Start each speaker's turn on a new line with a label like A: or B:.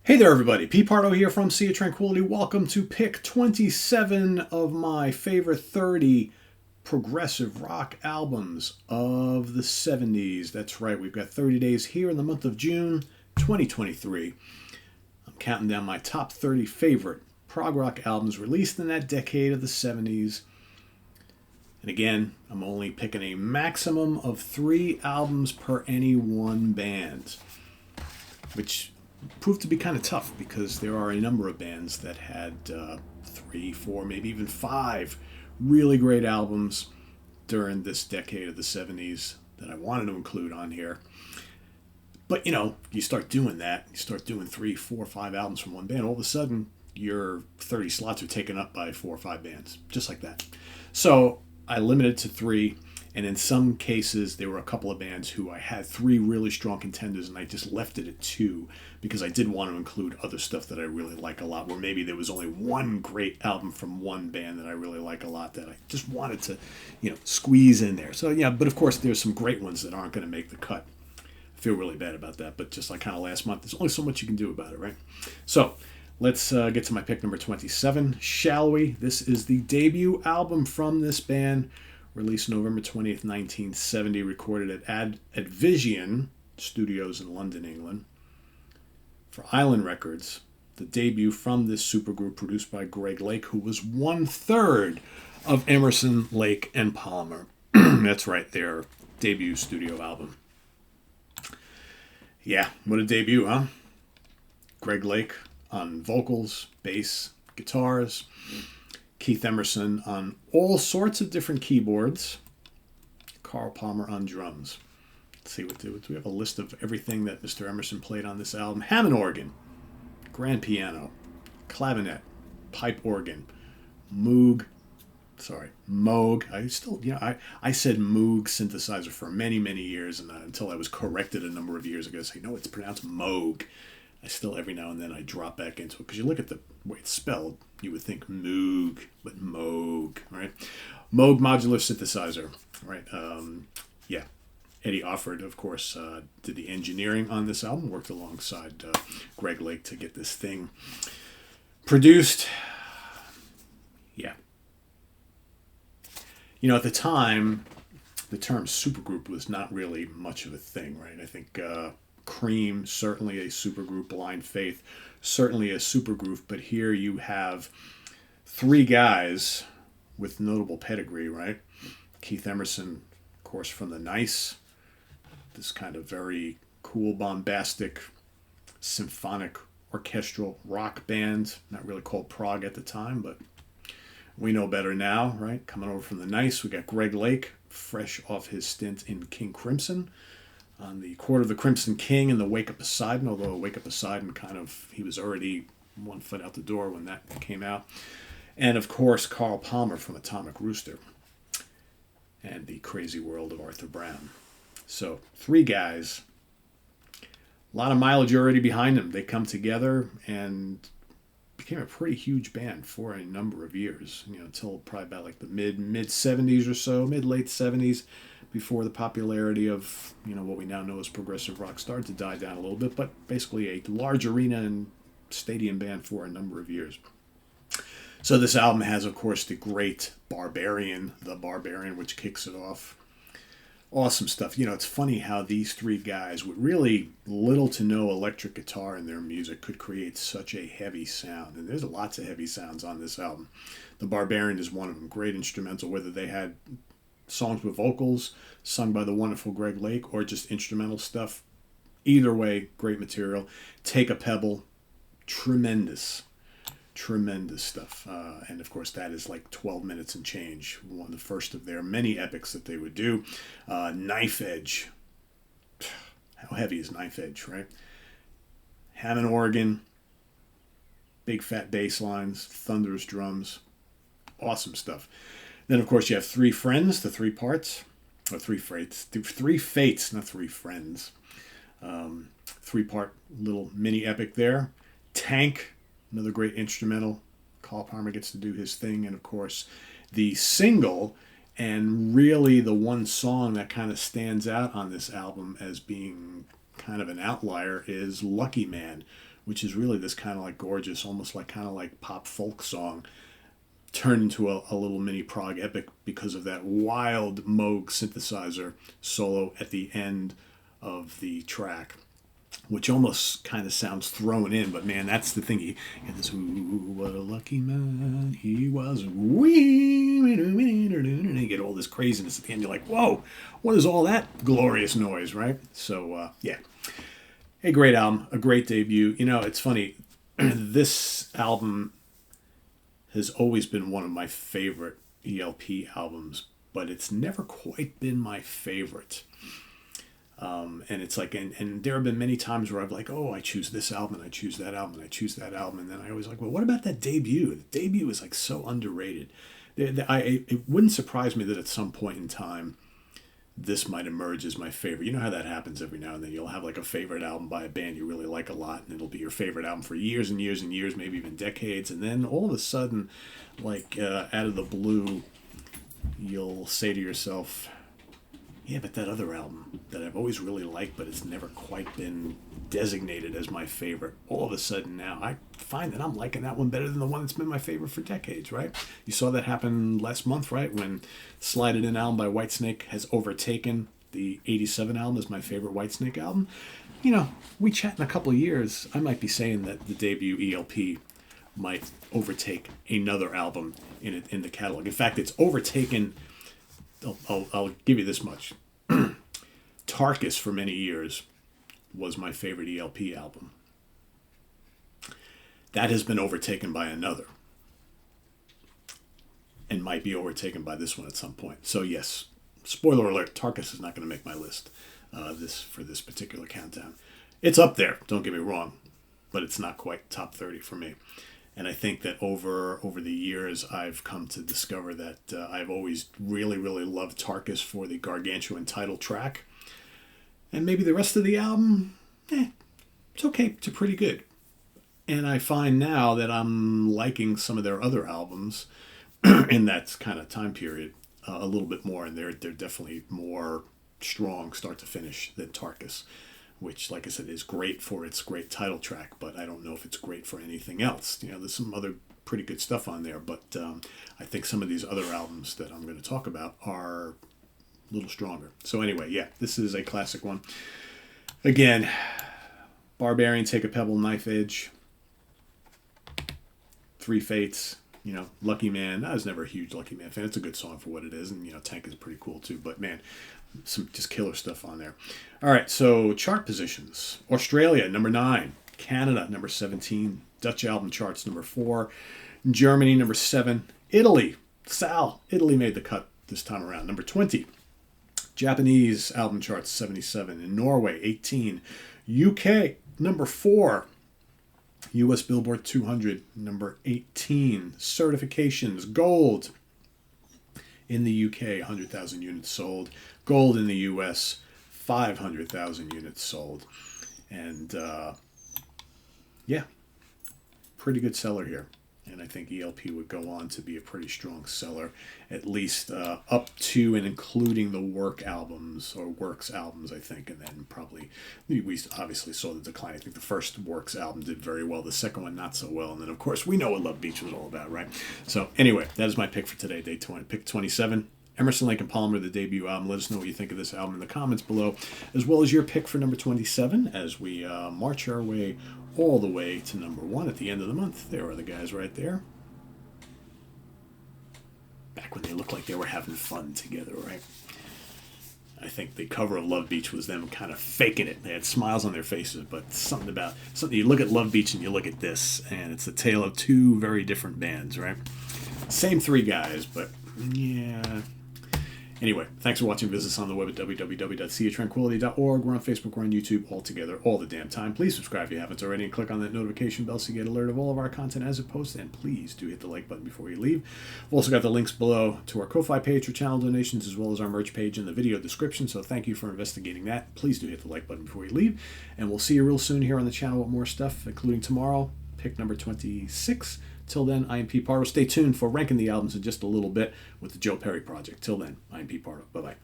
A: Hey there, everybody. Pete Pardo here from Sea of Tranquility. Welcome to pick 27 of my favorite 30 progressive rock albums of the 70s. That's right, we've got 30 days here in the month of June 2023. I'm counting down my top 30 favorite prog rock albums released in that decade of the 70s. And again, I'm only picking a maximum of 3 albums per any one band, which proved to be kind of tough because there are a number of bands that had 3, 4, maybe even 5 really great albums during this decade of the 70s that I wanted to include on here. But you start doing that, you start doing 3, 4, 5 albums from one band, all of a sudden your 30 slots are taken up by 4 or 5 bands, just like that. So I limited to 3. And in some cases, there were a couple of bands who I had 3 really strong contenders, and I just left it at 2 because I did want to include other stuff that I really like a lot, where maybe there was only one great album from one band that I really like a lot that I just wanted to, squeeze in there. So, yeah, but of course, there's some great ones that aren't going to make the cut. I feel really bad about that, but just like kind of last month, there's only so much you can do about it, right? So, let's get to my pick number 27, Shall We? This is the debut album from this band, released November 20th, 1970, recorded at Advision Studios in London, England, for Island Records. The debut from this supergroup produced by Greg Lake, who was 1/3 of Emerson, Lake, and Palmer. That's right, their debut studio album. Yeah, what a debut, huh? Greg Lake on vocals, bass, guitars. Keith Emerson on all sorts of different keyboards. Carl Palmer on drums. Let's see, what do we have a list of everything that Mr. Emerson played on this album? Hammond organ, grand piano, clavinet, pipe organ, Moog. I said Moog synthesizer for many, many years, and until I was corrected a number of years ago, say, no, it's pronounced Moog. I still, every now and then, I drop back into it, because you look at the way it's spelled, you would think Moog, but Moog, right? Moog modular synthesizer, right? Yeah. Eddie Offord, of course, did the engineering on this album, worked alongside Greg Lake to get this thing produced. Yeah. At the time, the term supergroup was not really much of a thing, right? I think Cream, certainly a supergroup. Blind Faith, certainly a supergroup. But here you have 3 guys with notable pedigree, right? Keith Emerson, of course, from The Nice, this kind of very cool, bombastic, symphonic, orchestral rock band, not really called prog at the time, but we know better now, right? Coming over from The Nice, we got Greg Lake, fresh off his stint in King Crimson, on the Court of the Crimson King and the Wake Up Poseidon, although Wake Up Poseidon he was already 1 foot out the door when that came out. And of course, Carl Palmer from Atomic Rooster and the Crazy World of Arthur Brown. So 3 guys, a lot of mileage already behind them. They come together and became a pretty huge band for a number of years, until probably about like the mid 70s or so, late 70s, before the popularity of what we now know as progressive rock started to die down a little bit, but basically a large arena and stadium band for a number of years. So this album has, of course, the great The Barbarian, which kicks it off. Awesome stuff. It's funny how these 3 guys with really little to no electric guitar in their music could create such a heavy sound. And there's lots of heavy sounds on this album. The Barbarian is one of them. Great instrumental, whether they had songs with vocals sung by the wonderful Greg Lake or just instrumental stuff. Either way, great material. Take a Pebble, tremendous stuff. And of course, that is like 12 minutes and change. The first of their many epics that they would do. Knife Edge. How heavy is Knife Edge, right? Hammond organ, big fat bass lines, thunderous drums. Awesome stuff. Then, of course, you have 3 Friends, the 3 parts. Or 3 Fates. 3 Fates, not 3 Friends. 3-part little mini epic there. Tank, another great instrumental. Carl Palmer gets to do his thing. And, of course, the single, and really the one song that kind of stands out on this album as being kind of an outlier, is Lucky Man, which is really this kind of like gorgeous, almost like kind of like pop folk song, turned into a little mini prog epic because of that wild Moog synthesizer solo at the end of the track, which almost kind of sounds thrown in, but man, that's the thing. He had this, ooh, what a lucky man he was. And you get all this craziness at the end. You're like, whoa, what is all that glorious noise, right? So, yeah. A great album, a great debut. You know, it's funny. This album has always been one of my favorite ELP albums, but it's never quite been my favorite. And it's like, and there have been many times where I've like, oh, I choose this album, and I choose that album, and I choose that album, and then I always like, well, what about that debut? The debut is like so underrated. It wouldn't surprise me that at some point in time, this might emerge as my favorite. You know how that happens every now and then. You'll have like a favorite album by a band you really like a lot, and it'll be your favorite album for years and years and years, maybe even decades, and then all of a sudden, like out of the blue, you'll say to yourself, yeah, but that other album that I've always really liked, but it's never quite been designated as my favorite, all of a sudden now I find that I'm liking that one better than the one that's been my favorite for decades, right? You saw that happen last month, right? When Slide It In album by Whitesnake has overtaken the 87 album as my favorite Whitesnake album. You know, we chat in a couple of years, I might be saying that the debut ELP might overtake another album in the catalog. In fact, it's overtaken... I'll give you this much. Tarkus for many years was my favorite ELP album. That has been overtaken by another, and might be overtaken by this one at some point. So yes, spoiler alert, Tarkus is not going to make my list for this particular countdown. It's up there, don't get me wrong, but it's not quite top 30 for me. And I think that over the years, I've come to discover that I've always really, really loved Tarkus for the Gargantuan title track. And maybe the rest of the album, it's okay to pretty good. And I find now that I'm liking some of their other albums in that kind of time period a little bit more. And they're definitely more strong start to finish than Tarkus, which, like I said, is great for its great title track, but I don't know if it's great for anything else. You know, there's some other pretty good stuff on there, but I think some of these other albums that I'm going to talk about are a little stronger. So anyway, yeah, this is a classic one. Again, Barbarian, Take a Pebble, Knife Edge, Three Fates, you know, Lucky Man. I was never a huge Lucky Man fan. It's a good song for what it is, and, you know, Tank is pretty cool too, but man, some just killer stuff on there. All right, so chart positions. Australia, number 9. Canada, number 17. Dutch album charts, number 4. Germany, number 7. Italy, Italy made the cut this time around, number 20. Japanese album charts, 77. In Norway, 18. UK, number 4. US Billboard 200, number 18. Certifications, gold. In the UK, 100,000 units sold. Gold in the US, 500,000 units sold. And, yeah, pretty good seller here. And I think ELP would go on to be a pretty strong seller, at least up to and including the Works albums, I think. And then probably, we obviously saw the decline. I think the first Works album did very well. The second one, not so well. And then, of course, we know what Love Beach was all about, right? So, anyway, that is my pick for today, day 20. Pick 27. Emerson, Lake and Palmer, the debut album. Let us know what you think of this album in the comments below, as well as your pick for number 27 as we march our way all the way to number 1 at the end of the month. There are the guys right there. Back when they looked like they were having fun together, right? I think the cover of Love Beach was them kind of faking it. They had smiles on their faces, but something you look at Love Beach and you look at this, and it's the tale of two very different bands, right? Same 3 guys, but yeah. Anyway, thanks for watching. Visit us on the web at www.seatranquility.org. We're on Facebook, we're on YouTube, all together, all the damn time. Please subscribe if you haven't already, and click on that notification bell so you get alert of all of our content as it posts. And please do hit the like button before you leave. We've also got the links below to our Ko-Fi page for channel donations, as well as our merch page in the video description. So thank you for investigating that. Please do hit the like button before you leave. And we'll see you real soon here on the channel with more stuff, including tomorrow, pick number 26. Till then, I am Pete Pardo. Stay tuned for ranking the albums in just a little bit with the Joe Perry Project. Till then, I am Pete Pardo. Bye-bye.